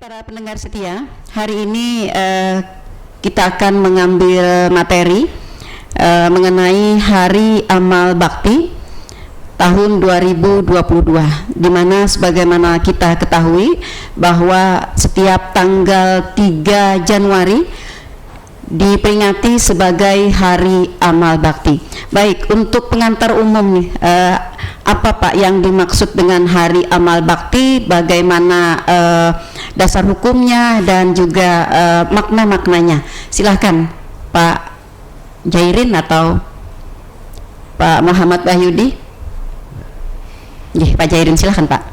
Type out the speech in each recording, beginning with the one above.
para pendengar setia, hari ini kita akan mengambil materi mengenai Hari Amal Bakti tahun 2022, di mana sebagaimana kita ketahui bahwa setiap tanggal 3 Januari diperingati sebagai Hari Amal Bakti. Baik, untuk pengantar umum nih, apa Pak yang dimaksud dengan Hari Amal Bakti, bagaimana dasar hukumnya dan juga makna-maknanya. Silahkan Pak Jairin atau Pak Muhammad Wahyudi. Pak Jairin, silahkan Pak.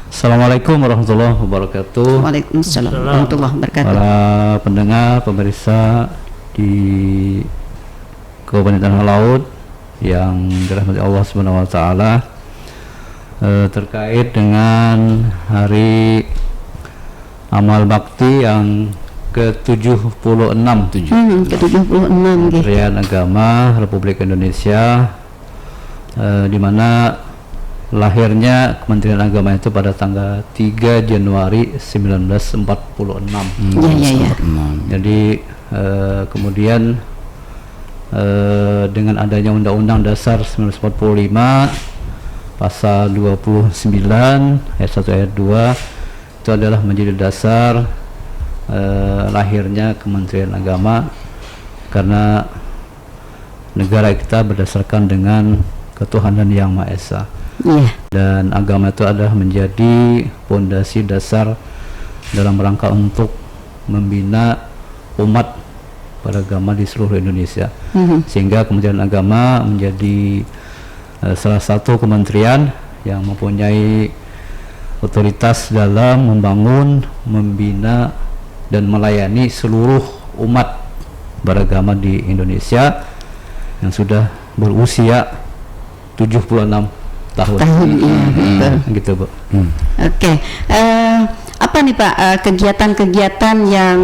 Assalamualaikum warahmatullahi wabarakatuh. Waalaikumsalam warahmatullahi wabarakatuh. Para pendengar, pemirsa di Kabupaten Tanah Laut yang dirahmati Allah Subhanahu wa taala, terkait dengan Hari Amal Bakti yang ke-76 Kementerian Agama Republik Indonesia, di mana lahirnya Kementerian Agama itu pada tanggal 3 Januari 1946. Jadi kemudian dengan adanya Undang-Undang Dasar 1945 pasal 29 ayat 1 ayat 2 itu adalah menjadi dasar lahirnya Kementerian Agama, karena negara kita berdasarkan dengan ketuhanan yang Maha Esa. Dan agama itu adalah menjadi fondasi dasar dalam rangka untuk membina umat beragama di seluruh Indonesia. Sehingga Kementerian Agama menjadi salah satu kementerian yang mempunyai otoritas dalam membangun, membina dan melayani seluruh umat beragama di Indonesia yang sudah berusia 76 tahun. Gitu, Bu. Oke. Apa nih Pak kegiatan-kegiatan yang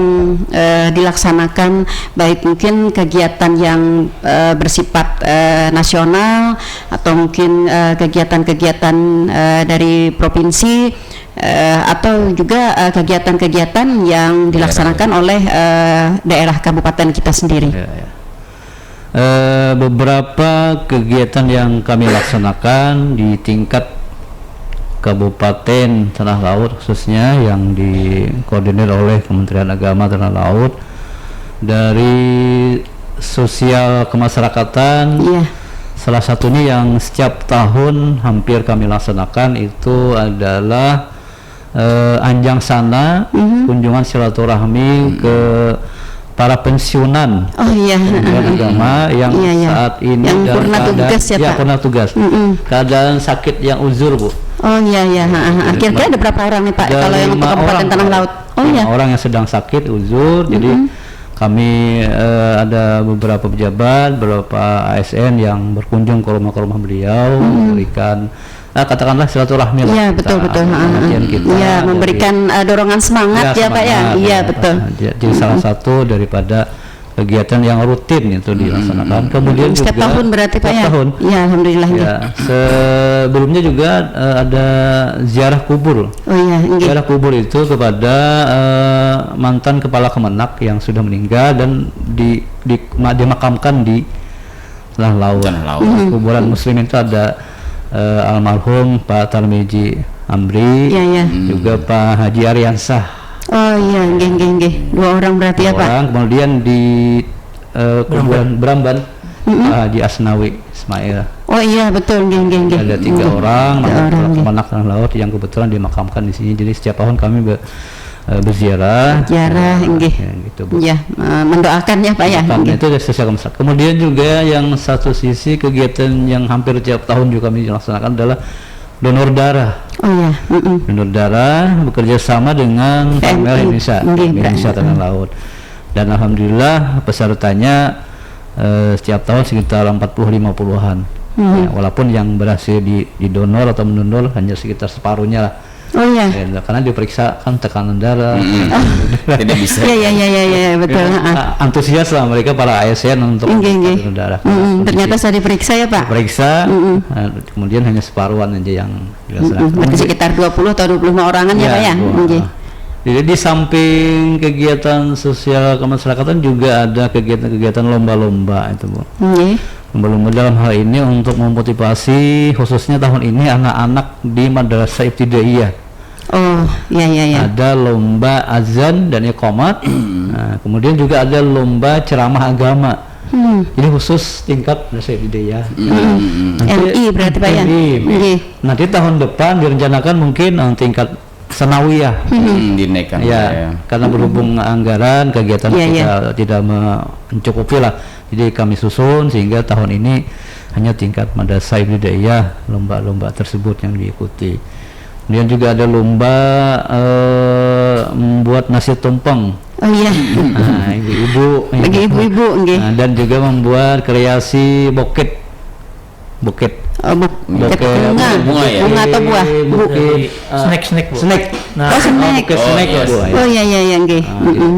dilaksanakan, baik mungkin kegiatan yang bersifat nasional atau mungkin kegiatan-kegiatan dari provinsi, atau juga kegiatan-kegiatan yang dilaksanakan oleh daerah kabupaten kita sendiri. Beberapa kegiatan yang kami laksanakan di tingkat Kabupaten Tanah Laut khususnya yang dikoordinir oleh Kementerian Agama Tanah Laut, dari sosial kemasyarakatan. Salah satunya yang setiap tahun hampir kami laksanakan itu adalah Anjang Sana, kunjungan silaturahmi ke para pensiunan agama yang saat ini yang purna tugas purna tugas, keadaan sakit yang uzur, Bu. Kira-kira ada berapa orang nih Pak kalau yang untuk Kabupaten Tanah Laut? 5 orang yang sedang sakit uzur. Jadi kami ada beberapa pejabat, beberapa ASN yang berkunjung ke rumah beliau, memberikan katakanlah silaturahmi lah. Betul. Memberikan dorongan semangat Pak ya. Betul. Jadi salah satu daripada kegiatan yang rutin itu dilaksanakan. Kemudian setiap juga tahun berarti Pak ya. Tahun. Alhamdulillah. Sebelumnya juga ada ziarah kubur. Ziarah kubur itu kepada mantan kepala Kemenak yang sudah meninggal dan dimakamkan di Tanah Laut. Kuburan Muslim itu ada almarhum Pak Tarmiji Amri, juga Pak Haji Aryansah. 2 orang berarti ya Pak. Kemudian di kuburan Bramban Pak Haji Asnawi Ismail. Betul. Ada 3 orang Kemenak Tanah Laut yang kebetulan dimakamkan di sini. Jadi setiap tahun kami berziarah, gitu, Bu. Mendoakan ya Pak ya. Itu dari sosial masyarakat. Kemudian juga yang satu sisi kegiatan yang hampir tiap tahun juga kami laksanakan adalah donor darah. Donor darah bekerja sama dengan PML Indonesia Tanah Laut. Dan alhamdulillah pesertanya setiap tahun sekitar 40-50-an. Walaupun yang berhasil didonor atau mendonor hanya sekitar separuhnya lah. Karena diperiksa kan tekanan darah. Tidak bisa. Betul. Antusias lah mereka para ASN untuk donor darah. Ternyata saya diperiksa ya Pak. Periksa, kemudian hanya separuhan aja yang dilaksanakan. Berarti sekitar 20 atau 25 orangan ya Pak ya. Jadi di samping kegiatan sosial kemasyarakatan juga ada kegiatan-kegiatan lomba-lomba itu Bu. Lomba-lomba dalam hal ini untuk memotivasi khususnya tahun ini anak-anak di Madrasah Ibtidaiyah. Oh, ya. Ada lomba azan dan iqamat. Nah, kemudian juga ada lomba ceramah agama. Jadi khusus tingkat Madrasah Ibtidaiyah. MI berarti Pak ya. Nanti tahun depan direncanakan mungkin tingkat sanawiyah dinaikkan karena berhubung anggaran kegiatan kita tidak mencukupi lah, jadi kami susun sehingga tahun ini hanya tingkat Madrasah Ibtidaiyah lomba-lomba tersebut yang diikuti. Kemudian juga ada lomba membuat nasi tumpeng. Nah, ibu-ibu bagi ibu-ibu dan juga membuat kreasi buket bunga atau buah snack Bu. Iya nggih.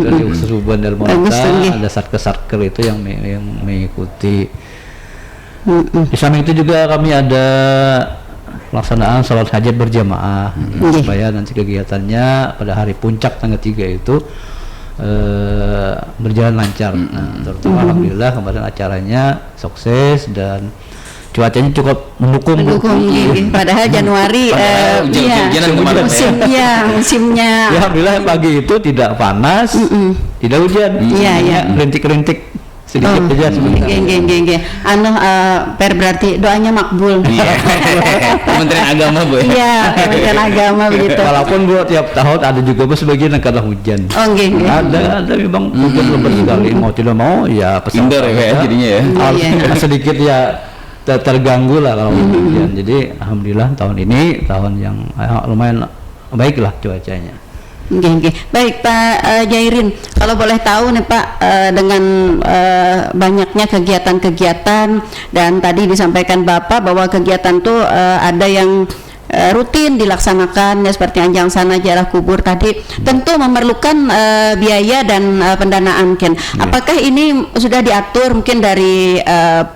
Dari usuban dan ada satker itu yang mengikuti. Di samping itu juga kami ada pelaksanaan salat hajat berjamaah supaya nanti kegiatannya pada hari puncak tanggal 3 itu berjalan lancar. Nah, terutama alhamdulillah kemarin acaranya sukses dan cuacanya cukup mendukung. Padahal Januari musimnya. Ya, alhamdulillah pagi itu tidak panas, tidak hujan. Rintik-rintik sedikit saja sebenarnya. Berarti doanya makbul. Kementerian Agama Bu. Iya, Kementerian Agama begitu. Walaupun Bu tiap tahun ada juga Bu sebagian yang kena hujan. Ada memang hujan lebat sekali. Mau tidak mau ya pesawat jadinya ya. Sedikit ya terganggu lah kalau hujan. Jadi alhamdulillah tahun ini tahun yang lumayan baik lah cuacanya. Baik Pak Jairin, kalau boleh tahu nih Pak, dengan banyaknya kegiatan-kegiatan dan tadi disampaikan Bapak bahwa kegiatan tuh ada yang rutin dilaksanakan ya, seperti anjang sana ziarah kubur tadi, tentu memerlukan biaya dan pendanaan Ken. Apakah ini sudah diatur mungkin dari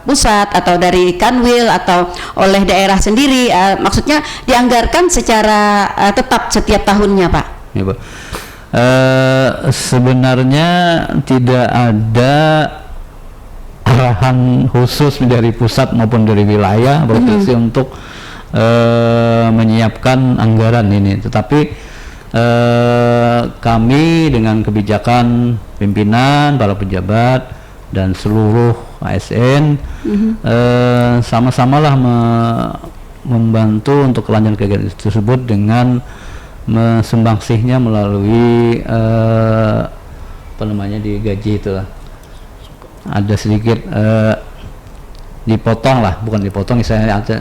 pusat atau dari Kanwil atau oleh daerah sendiri, maksudnya dianggarkan secara tetap setiap tahunnya Pak? Ya, Pak. Sebenarnya tidak ada arahan khusus dari pusat maupun dari wilayah provinsi untuk menyiapkan anggaran ini, tetapi kami dengan kebijakan pimpinan, para pejabat dan seluruh ASN sama-samalah membantu untuk kelancaran kegiatan tersebut dengan sumbangsihnya melalui digaji itulah, ada sedikit dipotong lah, bukan dipotong, misalnya ada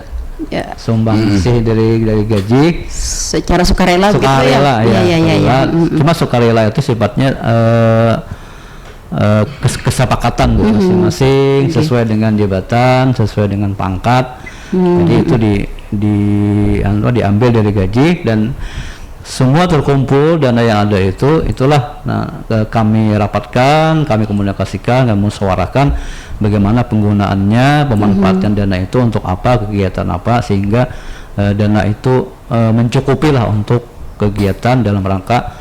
sumbangsih dari gaji secara sukarela gitu ya. Cuma sukarela itu sifatnya kesepakatan Bu, masing-masing sesuai dengan jabatan, sesuai dengan pangkat. Jadi itu diambil dari gaji dan semua terkumpul, dana yang ada itulah kami rapatkan, kami komunikasikan dan musyawarahkan bagaimana penggunaannya, pemanfaatan dana itu untuk apa, kegiatan apa, sehingga dana itu mencukupi lah untuk kegiatan dalam rangka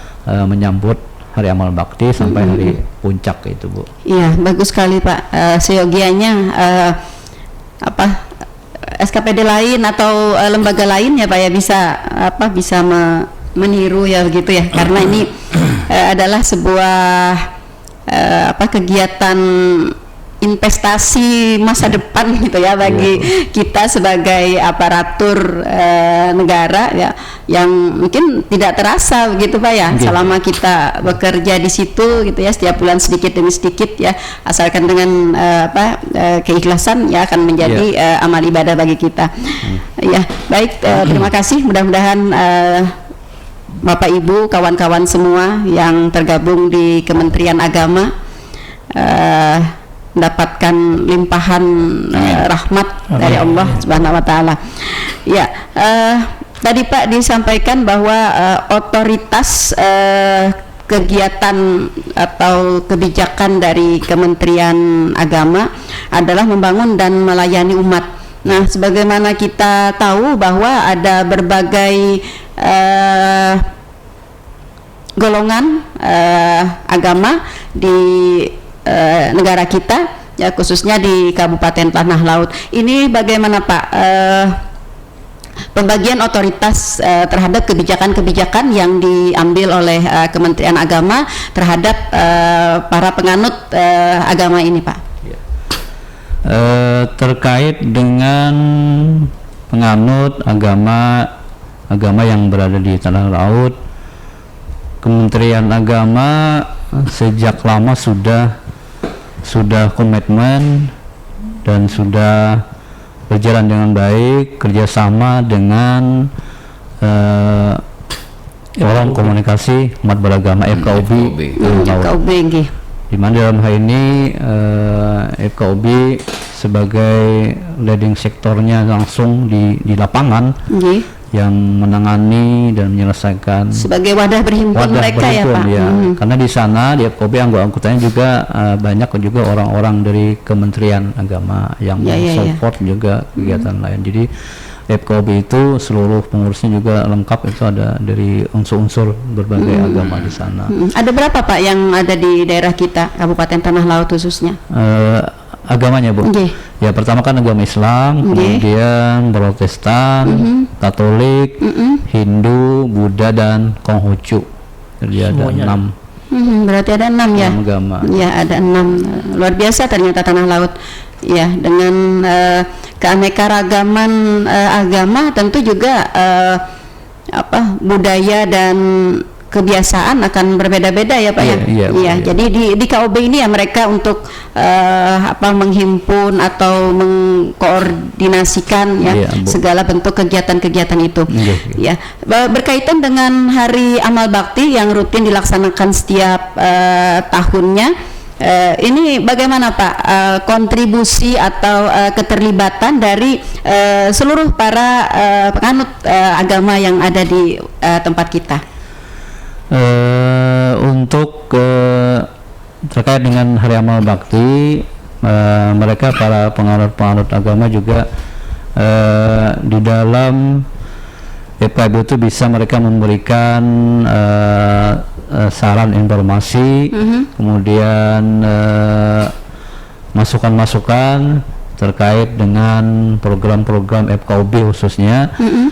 menyambut hari amal bakti sampai hari puncak itu Bu. Iya, bagus sekali Pak. Seyogianya SKPD lain atau lembaga lain ya Pak ya bisa meniru ya begitu ya, karena ini adalah sebuah kegiatan investasi masa depan gitu ya bagi kita sebagai aparatur negara ya, yang mungkin tidak terasa begitu Pak ya, selama kita bekerja di situ gitu ya, setiap bulan sedikit demi sedikit ya, asalkan dengan keikhlasan ya akan menjadi amal ibadah bagi kita. Ya, baik, terima kasih, mudah-mudahan Bapak Ibu, kawan-kawan semua yang tergabung di Kementerian Agama mendapatkan limpahan rahmat dari Allah Subhanahu wa taala. Ya, tadi Pak disampaikan bahwa otoritas kegiatan atau kebijakan dari Kementerian Agama adalah membangun dan melayani umat. Nah, sebagaimana kita tahu bahwa ada berbagai golongan agama di negara kita, ya khususnya di Kabupaten Tanah Laut. Ini bagaimana Pak pembagian otoritas terhadap kebijakan-kebijakan yang diambil oleh Kementerian Agama terhadap para penganut agama ini, Pak? Terkait dengan penganut agama yang berada di Tanah Laut, Kementerian Agama sejak lama sudah komitmen dan sudah berjalan dengan baik kerjasama dengan Forum Komunikasi Umat Beragama FKUB di mana dalam hal ini FKUB sebagai leading sektornya langsung di lapangan yang menangani dan menyelesaikan sebagai wadah berhimpun mereka ya Pak. Ya. Karena di sana di FKUB anggotanya juga banyak juga orang-orang dari Kementerian Agama yang support juga kegiatan lain. Jadi FKUB itu seluruh pengurusnya juga lengkap, itu ada dari unsur-unsur berbagai agama di sana. Ada berapa Pak yang ada di daerah kita Kabupaten Tanah Laut khususnya? Agamanya Bu. Ya pertama kan agama Islam, kemudian Protestan, Katolik, Hindu, Buddha dan Konghucu. Jadi ada 6. Berarti ada 6 ya? 6 agama. Ya ada 6. Luar biasa ternyata Tanah Laut. Ya dengan keanekaragaman agama tentu juga budaya dan kebiasaan akan berbeda-beda ya Pak ya. Jadi di KOB ini ya mereka untuk menghimpun atau mengkoordinasikan segala bentuk kegiatan-kegiatan itu. Ya, berkaitan dengan Hari Amal Bakti yang rutin dilaksanakan setiap tahunnya. Ini bagaimana Pak kontribusi atau keterlibatan dari seluruh para penganut agama yang ada di tempat kita? Untuk terkait dengan Hari Amal Bakti, mereka para penganut agama juga di dalam FKUB itu bisa mereka memberikan saran, informasi, kemudian masukan-masukan terkait dengan program-program FKUB khususnya,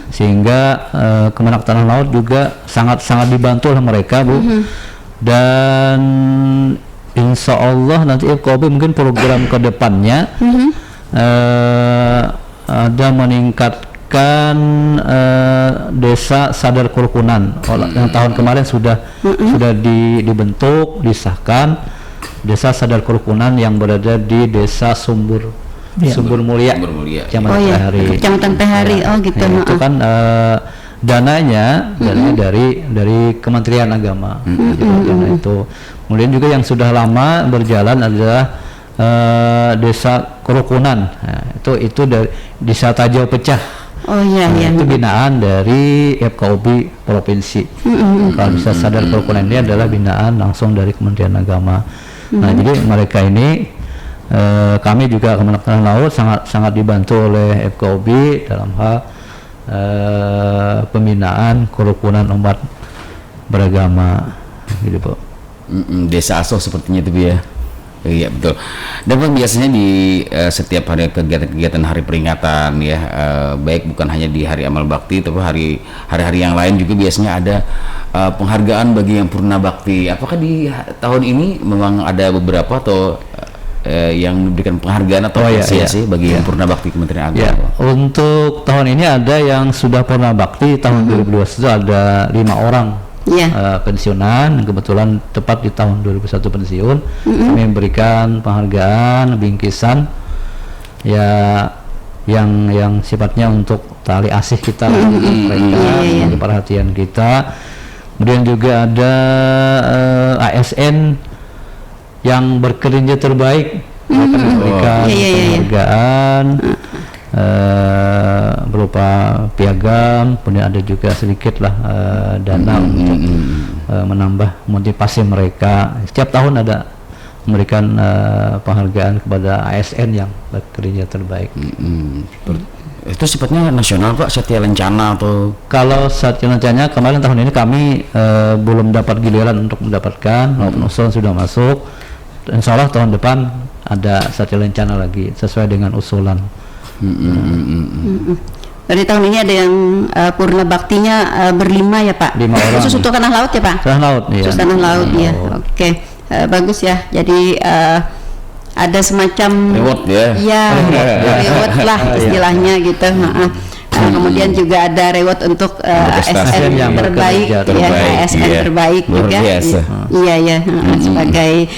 sehingga Kemenak Tanah Laut juga sangat dibantu oleh mereka Bu. Dan insya Allah nanti FKUB mungkin program kedepannya ada meningkatkan desa sadar kerukunan. Yang tahun kemarin sudah dibentuk, disahkan desa sadar kerukunan yang berada di desa Sumber Mulia, Kecamatan Tehari. Itu kan dananya dari Kementerian Agama. Dana itu. Kemudian juga yang sudah lama berjalan adalah desa kerukunan. Itu dari desa Tajau Pecah. Itu binaan dari FKUB provinsi. Kalau desa sadar kerukunan ini adalah binaan langsung dari Kementerian Agama. Nah, jadi mereka ini kami juga Kemenak Tanah Laut sangat dibantu oleh FKUB dalam hal pembinaan kerukunan umat beragama gitu Pak. Desa Aso sepertinya itu ya. Iya betul. Dan biasanya di setiap hari kegiatan-kegiatan hari peringatan ya, baik bukan hanya di Hari Amal Bakti, tapi hari-hari yang lain juga biasanya ada penghargaan bagi yang purna bakti. Apakah di tahun ini memang ada beberapa atau yang memberikan penghargaan atau apresiasi bagi yang purna bakti Kementerian Agama? Untuk tahun ini ada yang sudah purna bakti tahun 2021 ada 5 orang. Pensiunan, kebetulan tepat di tahun 2001 pensiun. Kami memberikan penghargaan, bingkisan ya yang sifatnya untuk tali asih kita mereka, untuk perhatian kita. Kemudian juga ada ASN yang berkinerja terbaik, akan memberikan penghargaan berupa piagam, kemudian ada juga sedikit lah dana untuk menambah motivasi mereka. Setiap tahun ada memberikan penghargaan kepada ASN yang berkinerja terbaik. Itu sifatnya nasional Pak, Satya Lencana atau? Kalau Satya Lencana kemarin tahun ini kami belum dapat giliran untuk mendapatkan, maupun usulan sudah masuk. Insya Allah tahun depan ada Satya Lencana lagi sesuai dengan usulan. Dari tahun ini ada yang purna baktinya berlima ya Pak? 5 orang. Khusus untuk tanah laut ya Pak? Tanah laut, iya. Khusus tanah laut ya. Oke, bagus ya. Jadi ada semacam Reward ya? Iya, reward lah istilahnya gitu. Kemudian juga ada reward untuk ASN yang terbaik, ASN terbaik juga. Iya ya, sebagai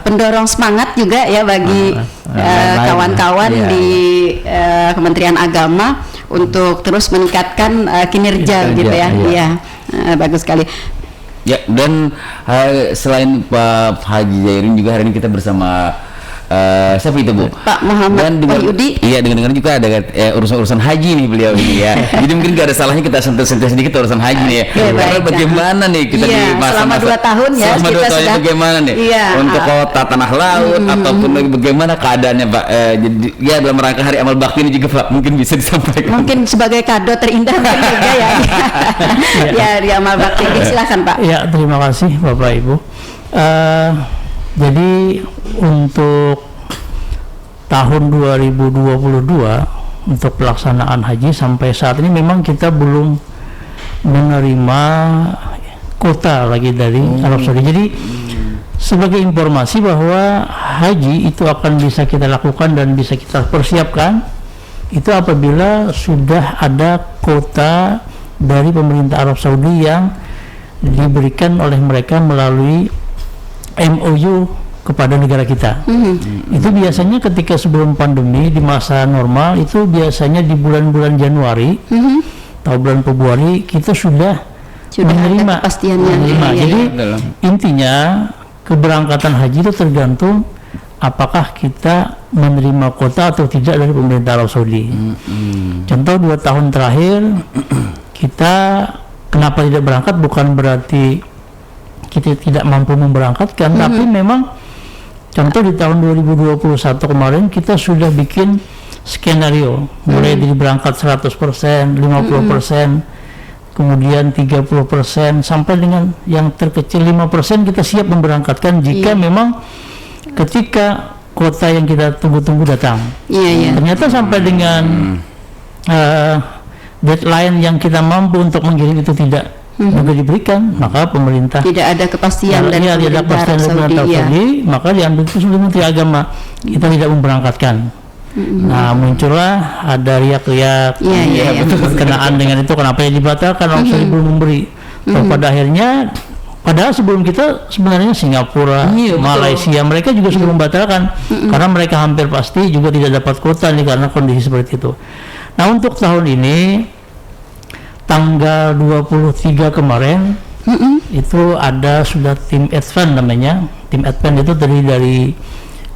pendorong semangat juga ya bagi kawan-kawan di Kementerian Agama untuk terus meningkatkan kinerja gitu ya. Iya, bagus sekali. Ya, dan selain Pak Haji Jairin juga hari ini kita bersama siapa itu Bu? Pak Muhammad Wahyudi. Iya, dengar juga ada urusan haji nih beliau ini ya. Jadi mungkin gak ada salahnya kita sentuh-sentuh sedikit urusan haji nih ya. Karena bagaimana nih kita di selama 2 tahun ya selama 2 tahun bagaimana nih untuk kota tanah laut ataupun bagaimana keadaannya Pak. Jadi ya dalam rangka Hari Amal Bakti ini juga Pak mungkin bisa disampaikan. Mungkin sebagai kado terindah juga ya. Ya, Hari Amal Bakti. Silakan Pak. Ya, terima kasih Bapak Ibu. Jadi untuk tahun 2022 untuk pelaksanaan haji sampai saat ini memang kita belum menerima kuota lagi dari Arab Saudi. Jadi sebagai informasi bahwa haji itu akan bisa kita lakukan dan bisa kita persiapkan itu apabila sudah ada kuota dari pemerintah Arab Saudi yang diberikan oleh mereka melalui MOU kepada negara kita. Itu biasanya ketika sebelum pandemi di masa normal itu biasanya di bulan-bulan Januari atau bulan Februari kita sudah menerima kepastiannya. Jadi intinya keberangkatan haji itu tergantung apakah kita menerima kuota atau tidak dari pemerintah Arab Saudi. Contoh 2 tahun terakhir kita kenapa tidak berangkat bukan berarti kita tidak mampu memberangkatkan, tapi memang contoh di tahun 2021 kemarin kita sudah bikin skenario mulai dari berangkat 100%, 50%, kemudian 30% sampai dengan yang terkecil 5% kita siap memberangkatkan jika memang ketika kuota yang kita tunggu-tunggu datang. Ternyata sampai dengan deadline yang kita mampu untuk mengirim itu tidak juga diberikan, maka pemerintah tidak ada kepastian dari pemerintah Arab Saudi, maka diambil keputusan Menteri Agama kita tidak memberangkatkan. Nah, muncullah ada riak-riak berkenaan dengan itu, kenapa yang dibatalkan, Arab Saudi belum memberi. Pada akhirnya, padahal sebelum kita sebenarnya Singapura, Malaysia mereka juga sudah membatalkan karena mereka hampir pasti juga tidak dapat kuota nih karena kondisi seperti itu. Nah, untuk tahun ini tanggal 23 kemarin itu ada sudah tim advance namanya. Tim advance itu terdiri dari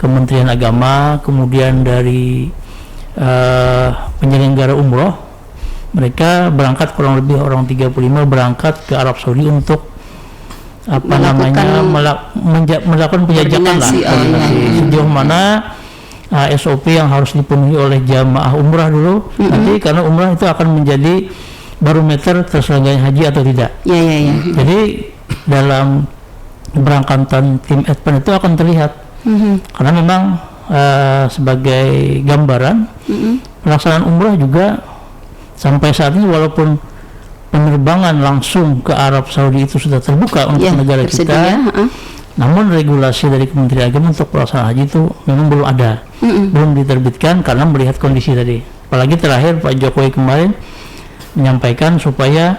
Kementerian Agama, kemudian dari penyelenggara umroh. Mereka berangkat kurang lebih orang 35 berangkat ke Arab Saudi untuk melakukan penjajakan lah sejauh mana SOP yang harus dipenuhi oleh jamaah umrah dulu. Nanti karena umrah itu akan menjadi barometer terselenggaranya haji atau tidak. Jadi dalam keberangkatan tim advance itu akan terlihat karena memang sebagai gambaran pelaksanaan umrah juga sampai saat ini walaupun penerbangan langsung ke Arab Saudi itu sudah terbuka untuk negara kita, namun regulasi dari Kementerian Agama untuk pelaksanaan haji itu memang belum ada, belum diterbitkan karena melihat kondisi tadi. Apalagi terakhir Pak Jokowi kemarin menyampaikan supaya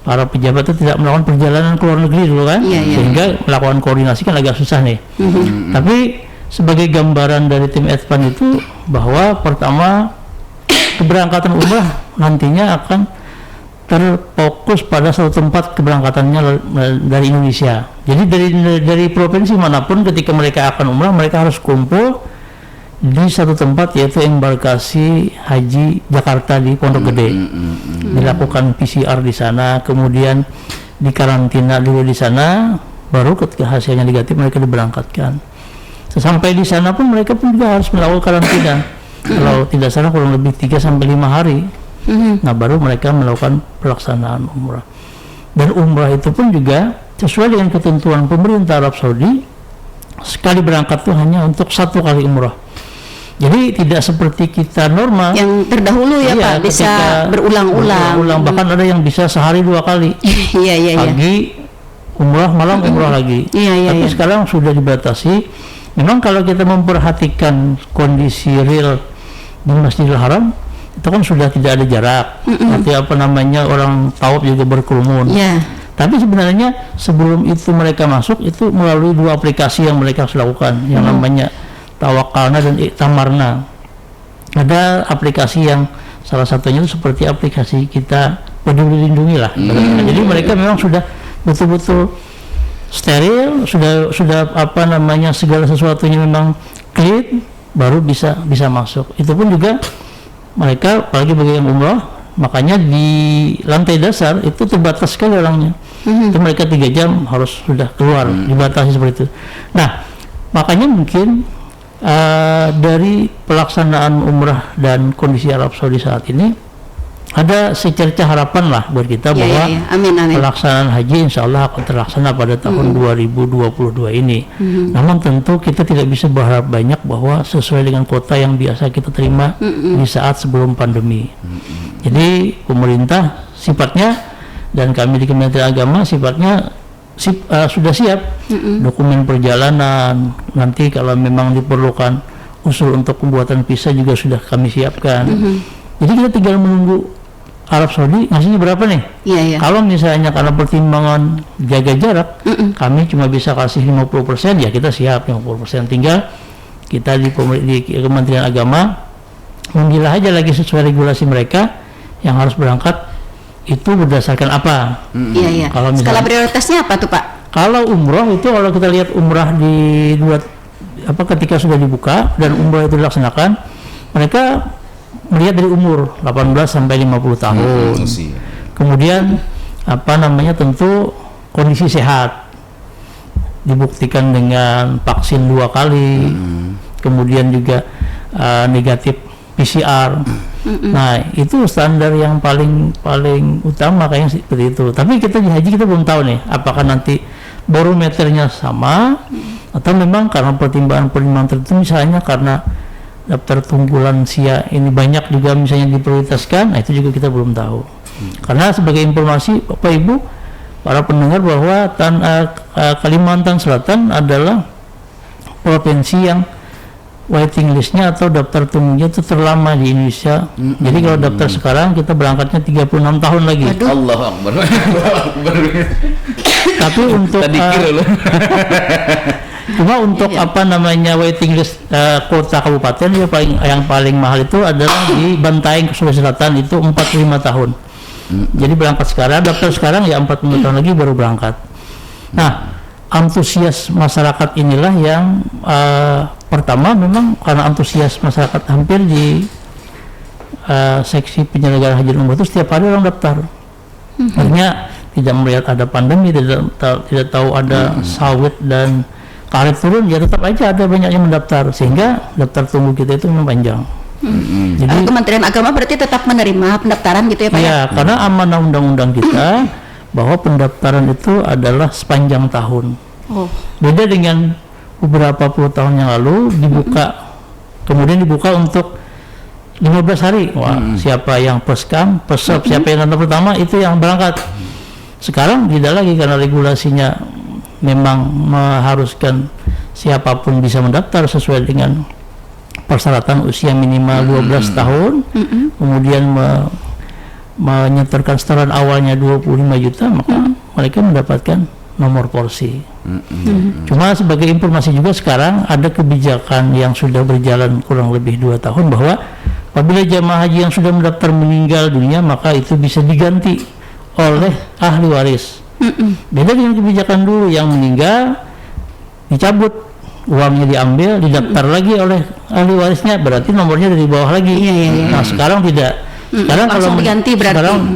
para pejabat itu tidak melakukan perjalanan ke luar negeri dulu kan, sehingga melakukan koordinasi kan agak susah nih. Tapi sebagai gambaran dari tim advance itu bahwa pertama keberangkatan umrah nantinya akan terfokus pada satu tempat keberangkatannya dari Indonesia. Jadi dari provinsi manapun ketika mereka akan umrah mereka harus kumpul di satu tempat yaitu embarkasi haji Jakarta di Pondok Gede. Dilakukan PCR di sana, kemudian dikarantina dulu di sana, baru ketika hasilnya negatif mereka diberangkatkan. Sesampai di sana pun mereka pun juga harus melakukan karantina. Kalau tidak salah kurang lebih 3 sampai 5 hari. Nah, baru mereka melakukan pelaksanaan umrah. Dan umrah itu pun juga sesuai dengan ketentuan pemerintah Arab Saudi, sekali berangkat itu hanya untuk 1 kali umrah. Jadi tidak seperti kita normal yang terdahulu ya Pak, bisa berulang-ulang. Bahkan ada yang bisa sehari 2 kali. Iya. Pagi umrah, malam umrah lagi. Tapi sekarang sudah dibatasi. Memang kalau kita memperhatikan kondisi real di Masjidil Haram, itu kan sudah tidak ada jarak. Arti orang tawaf juga berkerumun. Tapi sebenarnya sebelum itu mereka masuk itu melalui 2 aplikasi yang mereka harus lakukan, yang namanya Tawakalna dan Iktamarna. Ada aplikasi yang salah satunya itu seperti aplikasi kita Peduli Lindungi lah. Jadi mereka memang sudah betul-betul steril, sudah segala sesuatunya memang clean, baru bisa masuk. Itu pun juga mereka apalagi bagi yang umrah, makanya di lantai dasar itu terbatas sekali orangnya. Itu mereka 3 jam harus sudah keluar, dibatasi seperti itu. Nah, makanya mungkin dari pelaksanaan umrah dan kondisi Arab Saudi saat ini ada secerca harapan lah buat kita bahwa Amin. pelaksanaan haji insya Allah akan terlaksana pada tahun 2022 ini. Namun tentu kita tidak bisa berharap banyak bahwa sesuai dengan kuota yang biasa kita terima di saat sebelum pandemi. Jadi pemerintah sifatnya dan kami di Kementerian Agama sifatnya sudah siap dokumen perjalanan, nanti kalau memang diperlukan usul untuk pembuatan visa juga sudah kami siapkan. Jadi kita tinggal menunggu Arab Saudi ngasihnya berapa nih. Kalau misalnya karena pertimbangan jaga jarak, kami cuma bisa kasih 50%, ya kita siap 50%. Tinggal kita di Kementerian Agama memilah aja lagi sesuai regulasi mereka yang harus berangkat itu berdasarkan apa. Kalau misalnya, skala prioritasnya apa tuh Pak? Kalau umrah itu, kalau kita lihat umrah di ketika sudah dibuka dan umrah itu dilaksanakan, mereka melihat dari umur 18 sampai 50 tahun. Kemudian tentu kondisi sehat dibuktikan dengan vaksin 2 kali. Kemudian juga negatif PCR. Nah, itu standar yang paling utama kayaknya seperti itu. Tapi kita di haji kita belum tahu nih apakah nanti barometernya sama atau memang karena pertimbangan tertentu, misalnya karena daftar tunggu lansia ini banyak juga misalnya diprioritaskan. Nah, itu juga kita belum tahu. Karena sebagai informasi Bapak Ibu para pendengar bahwa Kalimantan Selatan adalah provinsi yang waiting listnya atau daftar tunggunya itu terlama di Indonesia. Jadi kalau daftar sekarang kita berangkatnya 36 tahun lagi. Allahu Akbar. Tapi untuk cuma untuk waiting list kota kabupaten yang paling mahal itu adalah di Bantaeng, Sulawesi Selatan, itu 45 tahun. Jadi berangkat sekarang, daftar sekarang ya 45 tahun lagi baru berangkat. Nah, antusias masyarakat inilah yang pertama memang karena antusias masyarakat hampir di seksi penyelenggara haji dan umrah itu setiap hari orang daftar. Artinya tidak melihat ada pandemi, tidak tahu ada sawit dan karet turun, ya tetap aja ada banyak yang mendaftar, sehingga daftar tunggu kita itu memang panjang. Jadi Kementerian Agama berarti tetap menerima pendaftaran gitu ya Pak? Ya, karena amanah undang-undang kita bahwa pendaftaran itu adalah sepanjang tahun. Beda dengan beberapa puluh tahun yang lalu kemudian dibuka untuk 15 hari. Siapa yang peskam, pesop, siapa yang nonton pertama itu yang berangkat. Sekarang tidak lagi karena regulasinya memang mengharuskan siapapun bisa mendaftar sesuai dengan persyaratan usia minimal 12 tahun, kemudian menyetorkan setoran awalnya 25 juta, maka mereka mendapatkan nomor porsi. Cuma sebagai informasi juga sekarang ada kebijakan yang sudah berjalan kurang lebih 2 tahun bahwa apabila jamaah haji yang sudah mendaftar meninggal dunia, maka itu bisa diganti oleh ahli waris. Beda dengan kebijakan dulu yang meninggal dicabut, uangnya diambil, didaftar lagi oleh ahli warisnya, berarti nomornya dari bawah lagi. Nah, sekarang tidak. Sekarang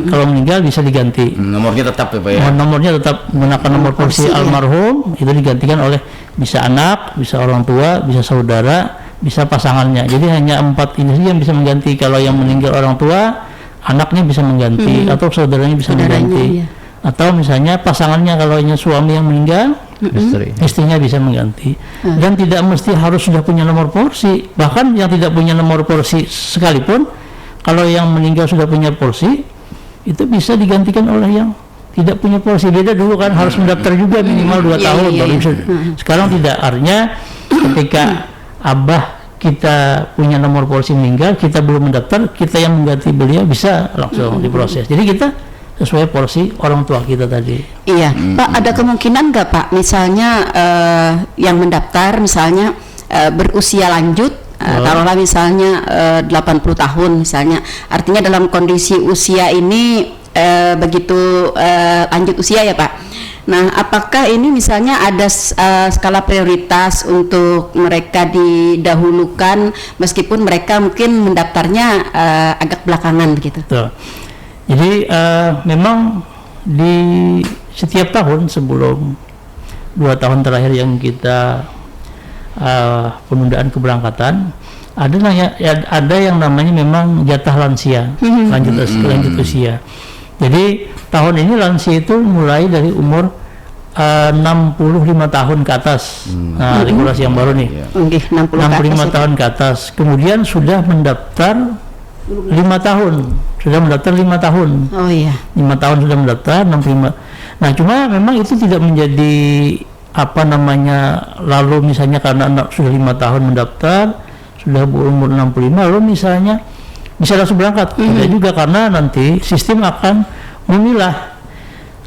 kalau meninggal bisa diganti. Nomornya tetap ya Pak ya? Nomornya tetap menggunakan nomor porsi almarhum, itu digantikan oleh bisa anak, bisa orang tua, bisa saudara, bisa pasangannya. Jadi hanya 4 ini saja yang bisa mengganti. Kalau yang meninggal orang tua, anaknya bisa mengganti atau saudaranya bisa mengganti. Iya. Atau misalnya pasangannya, kalau hanya suami yang meninggal, istrinya bisa mengganti. Dan tidak mesti harus sudah punya nomor porsi. Bahkan yang tidak punya nomor porsi sekalipun, kalau yang meninggal sudah punya porsi, itu bisa digantikan oleh yang tidak punya porsi. Beda dulu kan harus mendaftar juga minimal 2 tahun baru bisa. Sekarang tidak, artinya ketika abah kita punya nomor porsi meninggal, kita belum mendaftar, kita yang mengganti beliau bisa langsung diproses. Jadi kita sesuai porsi orang tua kita tadi. Iya, Pak, ada kemungkinan nggak Pak, misalnya yang mendaftar misalnya berusia lanjut, taruhlah misalnya 80 tahun misalnya, artinya dalam kondisi usia ini begitu lanjut usia ya Pak. Nah, apakah ini misalnya ada skala prioritas untuk mereka didahulukan meskipun mereka mungkin mendaftarnya agak belakangan begitu? Tuh. Jadi memang di setiap tahun sebelum 2 tahun terakhir yang kita penundaan keberangkatan, ada yang namanya memang jatah lansia, lanjut usia. Jadi tahun ini lansia itu mulai dari umur 65 tahun ke atas. Nah, regulasi yang baru nih. 65 tahun ke atas. Kemudian sudah mendaftar 5 tahun. Sudah mendaftar 5 tahun. Oh iya. 5 tahun sudah mendaftar, 65. Nah, cuma memang itu tidak menjadi lalu misalnya karena anak sudah 5 tahun mendaftar, sudah berumur 65, lalu misalnya bisa langsung berangkat. Tidak juga, karena nanti sistem akan memilah.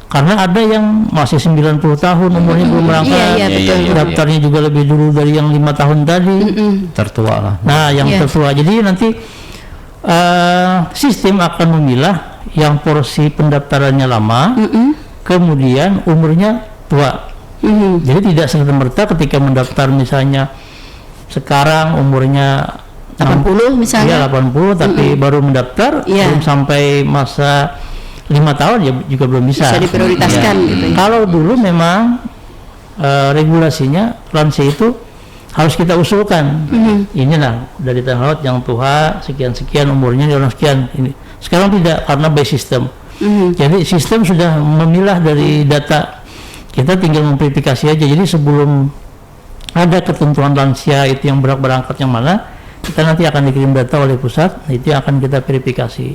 Karena ada yang masih 90 tahun umurnya belum berangkat, daftarnya juga lebih dulu dari yang 5 tahun tadi, tertua lah. Nah, yang tertua. Jadi nanti sistem akan memilah yang porsi pendaftarannya lama, kemudian umurnya tua. Jadi tidak serta-merta ketika mendaftar misalnya sekarang umurnya 80 misalnya. Iya, 80, tapi baru mendaftar, belum sampai masa 5 tahun ya juga belum bisa. Bisa diprioritaskan gitu ya. Kalau dulu memang regulasinya lansia itu harus kita usulkan. Inilah dari tanah laut yang tua sekian-sekian umurnya orang sekian. Ini sekarang tidak, karena by system. Jadi sistem sudah memilah dari data. Kita tinggal memverifikasi aja. Jadi sebelum ada ketentuan lansia itu yang berangkat yang mana, kita nanti akan dikirim data oleh pusat, itu yang akan kita verifikasi.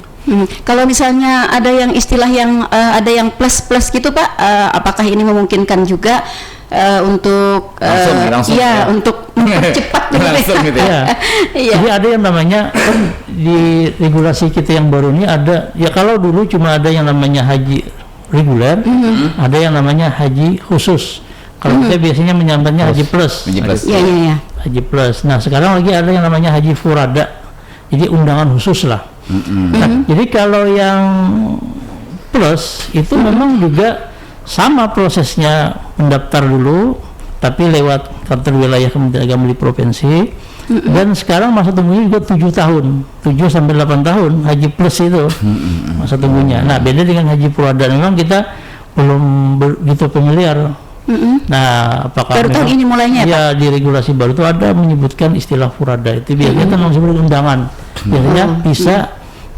Kalau misalnya ada yang istilah yang ada yang plus gitu Pak, apakah ini memungkinkan juga untuk langsung, ya. untuk mempercepat gitu ya. Jadi ada yang namanya di regulasi kita yang baru ini ada, ya kalau dulu cuma ada yang namanya haji reguler, ada yang namanya haji khusus. Kalau kita biasanya menyambatnya haji plus. Iya. Haji plus. Nah, sekarang lagi ada yang namanya haji furada. Jadi undangan khusus lah. Nah, jadi kalau yang plus itu memang juga sama prosesnya, mendaftar dulu tapi lewat kantor wilayah Kementerian Agama di provinsi. Dan sekarang masa tunggunya juga 7 tahun, 7 sampai 8 tahun haji plus itu masa tunggunya. Nah, beda dengan haji furada, memang kita belum begitu familiar. Nah, apakah baru tahun ini mulainya ya Pak? Di regulasi baru itu ada menyebutkan istilah furada, itu biasanya kan langsung undangan, biasanya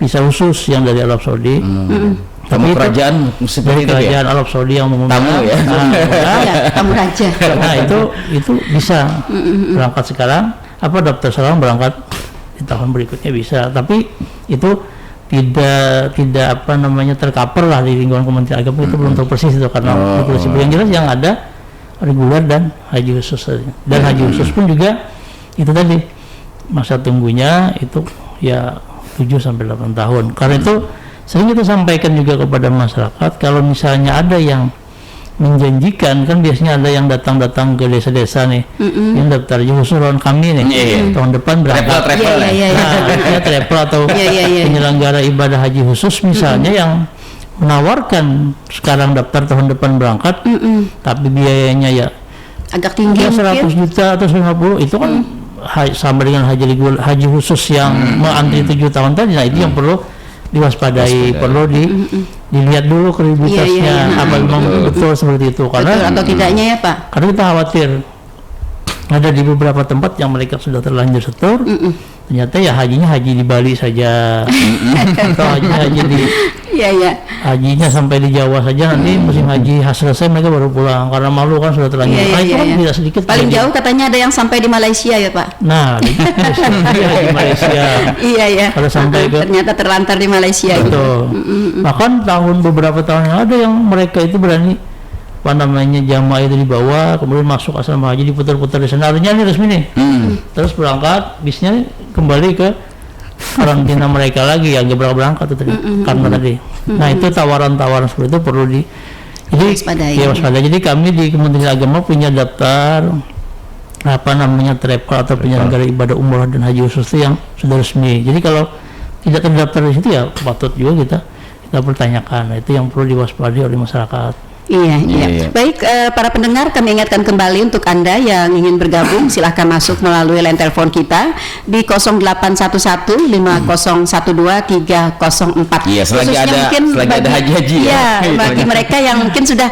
bisa khusus yang dari Arab Saudi. Tamu kerajaan dari kerajaan Arab Saudi yang mengundang tamu ya. Tamu raja. Nah, itu bisa berangkat sekarang, daftar sekarang, berangkat di tahun berikutnya bisa. Tapi itu tidak tercover lah di lingkungan Kementerian Agama. Itu belum tahu persis itu, karena regulasi yang jelas yang ada reguler dan haji khusus saja. Dan haji khusus pun juga itu tadi masa tunggunya itu ya 7 sampai 8 tahun. Karena itu sering kita sampaikan juga kepada masyarakat, kalau misalnya ada yang menjanjikan, kan biasanya ada yang datang ke desa-desa nih, yang daftar khusus lawan kami nih, tahun depan berangkat, travel atau penyelenggara ibadah haji khusus misalnya yang menawarkan sekarang daftar tahun depan berangkat, tapi biayanya ya agak tinggi, ya 100 juta atau 50, itu kan sama dengan haji khusus yang mengantri 7 tahun tadi. Nah, itu yang perlu diwaspadai, perlu dilihat dulu kredibilitasnya, apa memang betul seperti itu, karena betul atau tidaknya ya Pak, karena kita khawatir ada di beberapa tempat yang mereka sudah terlanjur setor. Ternyata ya hajinya haji di Bali saja, atau haji di hajinya sampai di Jawa saja, nanti musim haji selesai mereka baru pulang karena malu kan sudah terlanjur. Itu kan tidak sedikit. Paling jauh katanya ada yang sampai di Malaysia ya Pak. Nah, di Malaysia. Iya. Kalau sampai ke ternyata terlantar di Malaysia. Betul. Bahkan beberapa tahun yang ada yang mereka itu berani jamaah itu dibawa kemudian masuk asrama haji diputar-putar di sana, artinya ini resmi nih. Terus berangkat bisnya kembali ke karantina mereka lagi, agak berangkat itu tadi karena tadi. Nah itu tawaran-tawaran seperti itu perlu waspada. Jadi kami di Kementerian Agama punya daftar travel atau penyelenggara ibadah umrah dan haji khusus itu yang sudah resmi. Jadi kalau tidak terdaftar di situ ya patut juga kita pertanyakan. Nah, itu yang perlu diwaspadai oleh masyarakat. Iya. Baik, para pendengar, kami ingatkan kembali untuk Anda yang ingin bergabung, silahkan masuk melalui line telepon kita di 0811-5012-304. Iya, selagi ada haji-haji ya. Bagi mereka yang mungkin sudah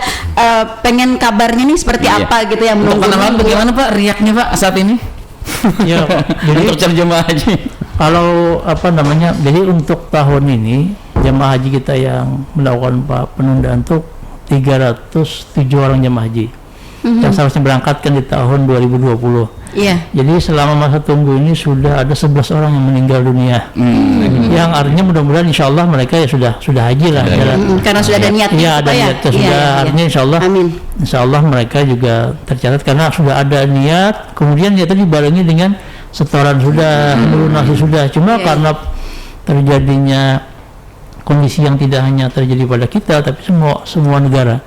pengen kabarnya nih seperti apa gitu yang menunggu. Bagaimana Pak riaknya Pak saat ini? Ya, jadi untuk jemaah haji. Kalau jadi untuk tahun ini jemaah haji kita yang melakukan penundaan tuh 307 orang jemaah haji yang seharusnya berangkatkan di tahun 2020. Iya. Jadi selama masa tunggu ini sudah ada 11 orang yang meninggal dunia. Yang artinya mudah-mudahan insya Allah mereka ya sudah haji lah. Karena sudah ada niat. Iya, ada niatnya sudah. Artinya insya Allah. Amin. Insya Allah mereka juga tercatat karena sudah ada niat. Kemudian niatnya dibarengi dengan setoran sudah, melunasi sudah. Cuma karena terjadinya kondisi yang tidak hanya terjadi pada kita tapi semua negara.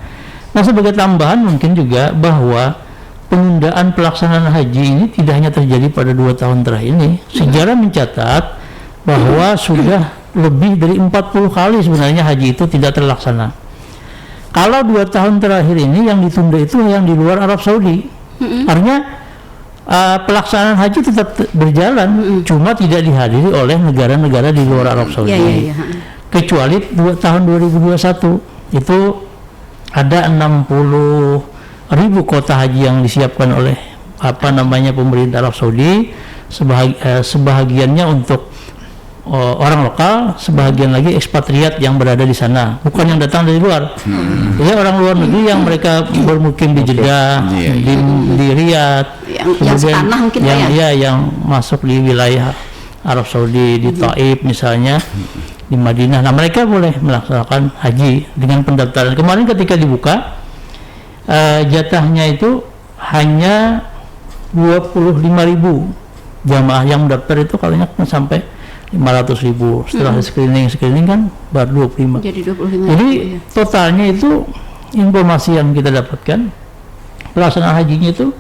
Nah, sebagai tambahan mungkin juga bahwa penundaan pelaksanaan haji ini tidak hanya terjadi pada 2 tahun terakhir ini. Sejarah mencatat bahwa sudah lebih dari 40 kali sebenarnya haji itu tidak terlaksana. Kalau 2 tahun terakhir ini yang ditunda itu yang di luar Arab Saudi. Artinya pelaksanaan haji tetap berjalan, cuma tidak dihadiri oleh negara-negara di luar Arab Saudi. Kecuali tahun 2021 itu ada 60.000 kota haji yang disiapkan oleh pemerintah Arab Saudi, sebahagiannya untuk orang lokal, sebahagian lagi ekspatriat yang berada di sana, bukan yang datang dari luar. Jadi orang luar negeri yang mereka bermukim di Jeddah, di Riyadh, kemudian yang masuk di wilayah Arab Saudi, di Taif misalnya, di Madinah. Nah, mereka boleh melaksanakan haji dengan pendaftaran. Kemarin ketika dibuka, jatahnya itu hanya 25.000 jamaah yang mendaftar, itu kalinya sampai 500.000. Setelah screening kan baru 25. Jadi totalnya itu informasi yang kita dapatkan pelaksanaan hajinya itu